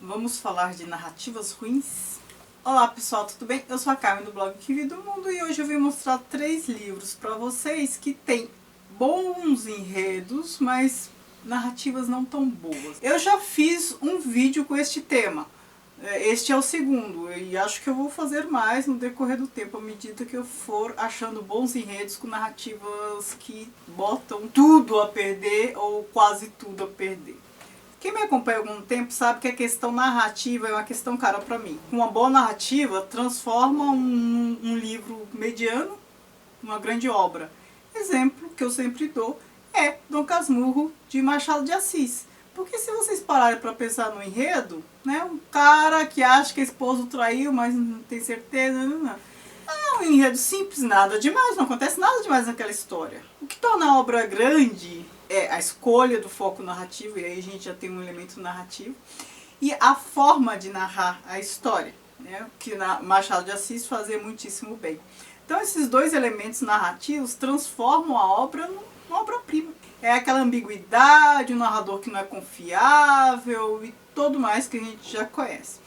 Vamos falar de narrativas ruins? Olá pessoal, tudo bem? Eu sou a Carmen do blog Que Vida do Mundo e hoje eu vim mostrar 3 livros para vocês que têm bons enredos, mas narrativas não tão boas. Eu já fiz um vídeo com este tema. Este é o segundo e acho que eu vou fazer mais no decorrer do tempo, à medida que eu for achando bons enredos com narrativas que botam tudo a perder ou quase tudo a perder. Quem me acompanha há algum tempo sabe que a questão narrativa é uma questão cara para mim. Uma boa narrativa transforma um livro mediano numa grande obra. Exemplo que eu sempre dou é Dom Casmurro, de Machado de Assis. Porque se vocês pararem para pensar no enredo, né, um cara que acha que a esposa o traiu, mas não tem certeza, é um enredo simples, nada demais, não acontece nada demais naquela história. O que torna a obra grande é a escolha do foco narrativo, e aí a gente já tem um elemento narrativo, e a forma de narrar a história, né, que Machado de Assis fazia muitíssimo bem. Então esses dois elementos narrativos transformam a obra numa obra-prima. É aquela ambiguidade, o narrador que não é confiável e tudo mais que a gente já conhece.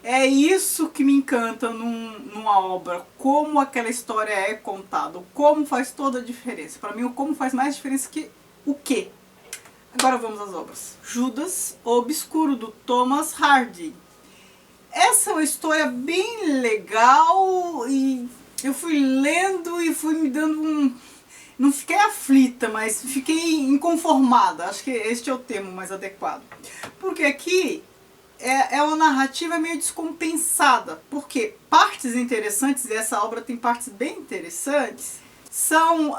É isso que me encanta numa obra, como aquela história é contada, como faz toda a diferença. Para mim, o como faz mais diferença que o que. Agora vamos às obras. Judas, o Obscuro, do Thomas Hardy. Essa é uma história bem legal e eu fui lendo e fui me dando Não fiquei aflita, mas fiquei inconformada. Acho que este é o termo mais adequado. Porque aqui é uma narrativa meio descompensada. Porque partes interessantes, e essa obra tem partes bem interessantes, são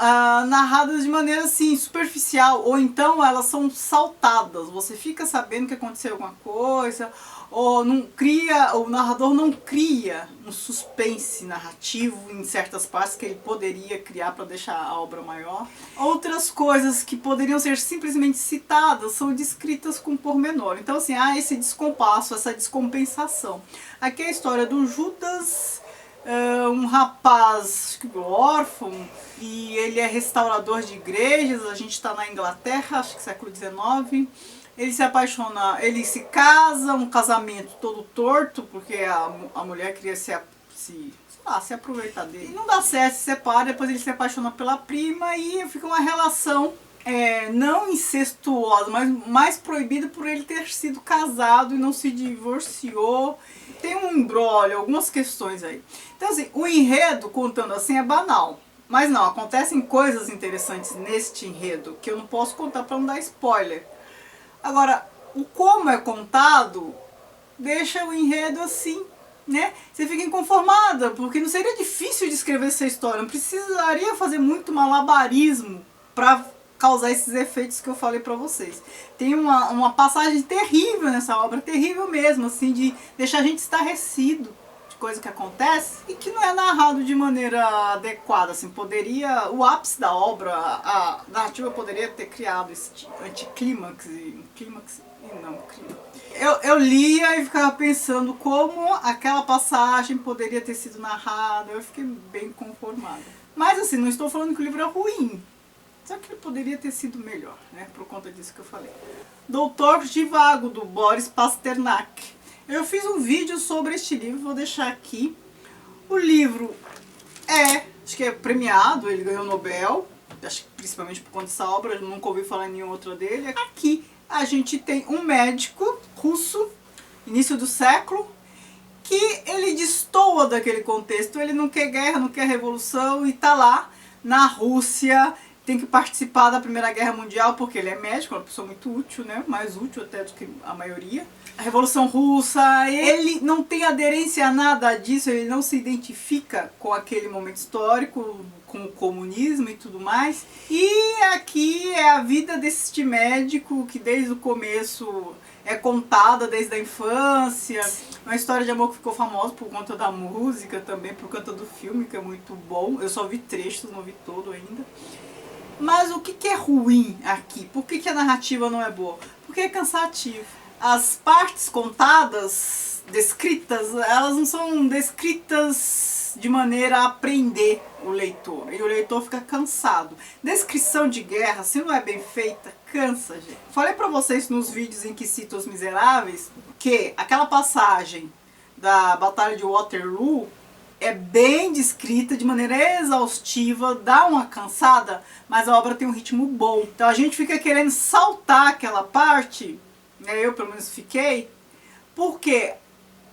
narradas de maneira assim, superficial. Ou então elas são saltadas. Você fica sabendo que aconteceu alguma coisa. Ou o narrador não cria um suspense narrativo em certas partes que ele poderia criar para deixar a obra maior. Outras coisas que poderiam ser simplesmente citadas são descritas com pormenor. Então assim, há esse descompasso, essa descompensação. Aqui é a história do Judas, um rapaz órfão, e ele é restaurador de igrejas. A gente está na Inglaterra, acho que século XIX. Ele se apaixona, ele se casa, um casamento todo torto, porque a mulher queria se aproveitar dele. E não dá certo, se separa, depois ele se apaixona pela prima e fica uma relação não incestuosa, mas mais proibida por ele ter sido casado e não se divorciou. Tem um imbróglio, algumas questões aí. Então assim, o enredo, contando assim, é banal. Mas não, acontecem coisas interessantes neste enredo que eu não posso contar para não dar spoiler. Agora, o como é contado deixa o enredo assim, né? Você fica inconformada, porque não seria difícil de escrever essa história, não precisaria fazer muito malabarismo para causar esses efeitos que eu falei para vocês. Tem uma passagem terrível nessa obra, terrível mesmo, assim, de deixar a gente estarrecido. Coisa que acontece e que não é narrado de maneira adequada, assim, o ápice da obra, a narrativa poderia ter criado esse anticlímax, eu lia e ficava pensando como aquela passagem poderia ter sido narrada, eu fiquei bem conformada. Mas assim, não estou falando que o livro é ruim, só que ele poderia ter sido melhor, né, por conta disso que eu falei. Doutor Zhivago, do Boris Pasternak. Eu fiz um vídeo sobre este livro, vou deixar aqui. O livro acho que é premiado, ele ganhou o Nobel, acho que principalmente por conta dessa obra, eu nunca ouvi falar em nenhuma outra dele. Aqui a gente tem um médico russo, início do século, que ele destoa daquele contexto, ele não quer guerra, não quer revolução e tá lá na Rússia, tem que participar da Primeira Guerra Mundial porque ele é médico, é uma pessoa muito útil, né? Mais útil até do que a maioria. A Revolução Russa, ele não tem aderência a nada disso, ele não se identifica com aquele momento histórico, com o comunismo e tudo mais. E aqui é a vida deste médico que desde o começo é contada, desde a infância. Uma história de amor que ficou famosa por conta da música também, por conta do filme, que é muito bom. Eu só vi trechos, não vi todo ainda. Mas o que é ruim aqui? Por que a narrativa não é boa? Porque é cansativo. As partes contadas, descritas, elas não são descritas de maneira a prender o leitor. E o leitor fica cansado. Descrição de guerra, se não é bem feita, cansa, gente. Falei pra vocês nos vídeos em que cito Os Miseráveis que aquela passagem da Batalha de Waterloo é bem descrita de maneira exaustiva, dá uma cansada, mas a obra tem um ritmo bom. Então a gente fica querendo saltar aquela parte, né? Eu pelo menos fiquei, porque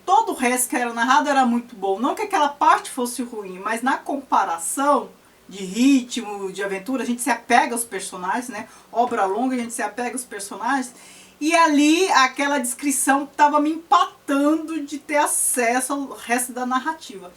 todo o resto que era narrado era muito bom. Não que aquela parte fosse ruim, mas na comparação de ritmo, de aventura, a gente se apega aos personagens, né? Obra longa, a gente se apega aos personagens. E ali, aquela descrição estava me empatando de ter acesso ao resto da narrativa.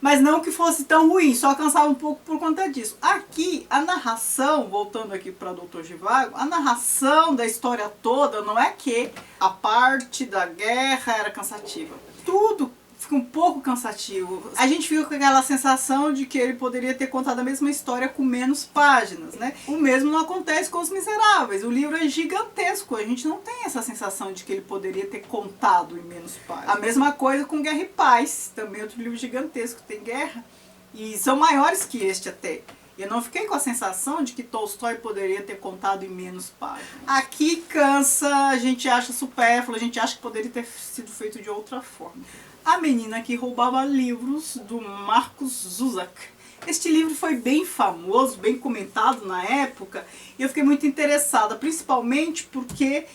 Mas não que fosse tão ruim, só cansava um pouco por conta disso. Aqui, a narração, voltando aqui para Doutor Zhivago, a narração da história toda não é que a parte da guerra era cansativa. Tudo fica um pouco cansativo. A gente fica com aquela sensação de que ele poderia ter contado a mesma história com menos páginas, né? O mesmo não acontece com Os Miseráveis. O livro é gigantesco, a gente não tem essa sensação de que ele poderia ter contado em menos páginas. A mesma coisa com Guerra e Paz, também outro livro gigantesco, tem guerra, e são maiores que este até. Eu não fiquei com a sensação de que Tolstói poderia ter contado em menos páginas. Aqui cansa, a gente acha supérfluo, a gente acha que poderia ter sido feito de outra forma. A Menina que Roubava Livros, do Markus Zusak. Este livro foi bem famoso, bem comentado na época, e eu fiquei muito interessada, principalmente porque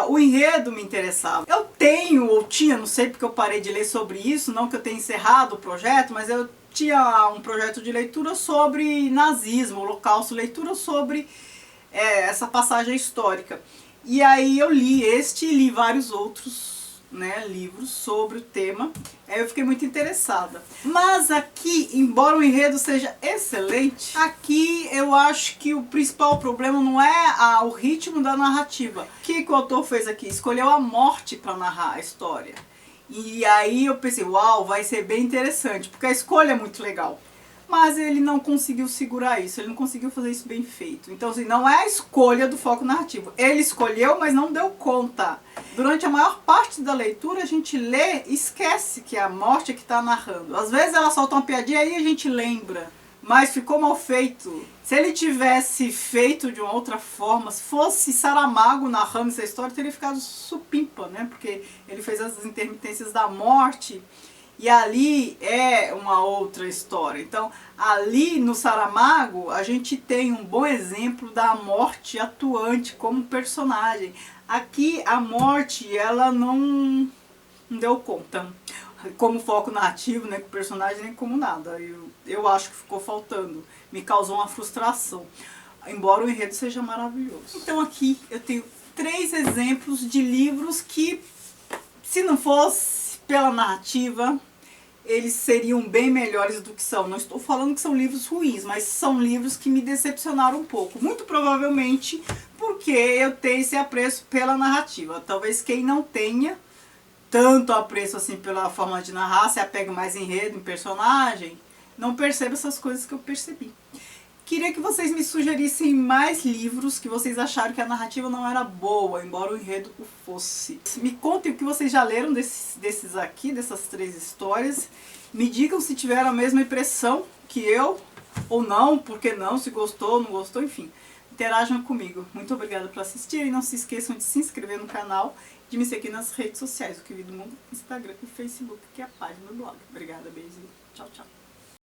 o enredo me interessava. Eu tenho, ou tinha, não sei porque eu parei de ler sobre isso, não que eu tenha encerrado o projeto, mas eu tinha um projeto de leitura sobre nazismo, holocausto, leitura sobre essa passagem histórica. E aí eu li este e li vários outros, né, livros sobre o tema. Aí eu fiquei muito interessada. Mas aqui, embora o enredo seja excelente, aqui eu acho que o principal problema não é o ritmo da narrativa. O que o autor fez aqui? Escolheu a morte para narrar a história. E aí eu pensei, uau, vai ser bem interessante, porque a escolha é muito legal. Mas ele não conseguiu segurar isso, ele não conseguiu fazer isso bem feito. Então, assim, não é a escolha do foco narrativo. Ele escolheu, mas não deu conta. Durante a maior parte da leitura, a gente lê e esquece que é a morte que está narrando. Às vezes ela solta uma piadinha e aí a gente lembra. Mas ficou mal feito. Se ele tivesse feito de uma outra forma, se fosse Saramago narrando essa história, teria ficado supimpa, né? Porque ele fez as intermitências da morte. E ali é uma outra história. Então, ali no Saramago, a gente tem um bom exemplo da morte atuante como personagem. Aqui, a morte, ela não deu conta. Como foco narrativo, nem com o personagem, nem como nada. Eu acho que ficou faltando. Me causou uma frustração. Embora o enredo seja maravilhoso. Então aqui eu tenho 3 exemplos de livros que, se não fosse pela narrativa, eles seriam bem melhores do que são. Não estou falando que são livros ruins, mas são livros que me decepcionaram um pouco. Muito provavelmente porque eu tenho esse apreço pela narrativa. Talvez quem não tenha tanto apreço assim pela forma de narrar, se apega mais em enredo, em personagem, não perceba essas coisas que eu percebi. Queria que vocês me sugerissem mais livros que vocês acharam que a narrativa não era boa, embora o enredo o fosse. Me contem o que vocês já leram desses aqui, dessas 3 histórias. Me digam se tiveram a mesma impressão que eu, ou não, por que não, se gostou, não gostou, enfim. Interajam comigo. Muito obrigada por assistir e não se esqueçam de se inscrever no canal, de me seguir nas redes sociais, o Que Vi do Mundo, Instagram e Facebook, que é a página do blog. Obrigada, beijinho. Tchau, tchau.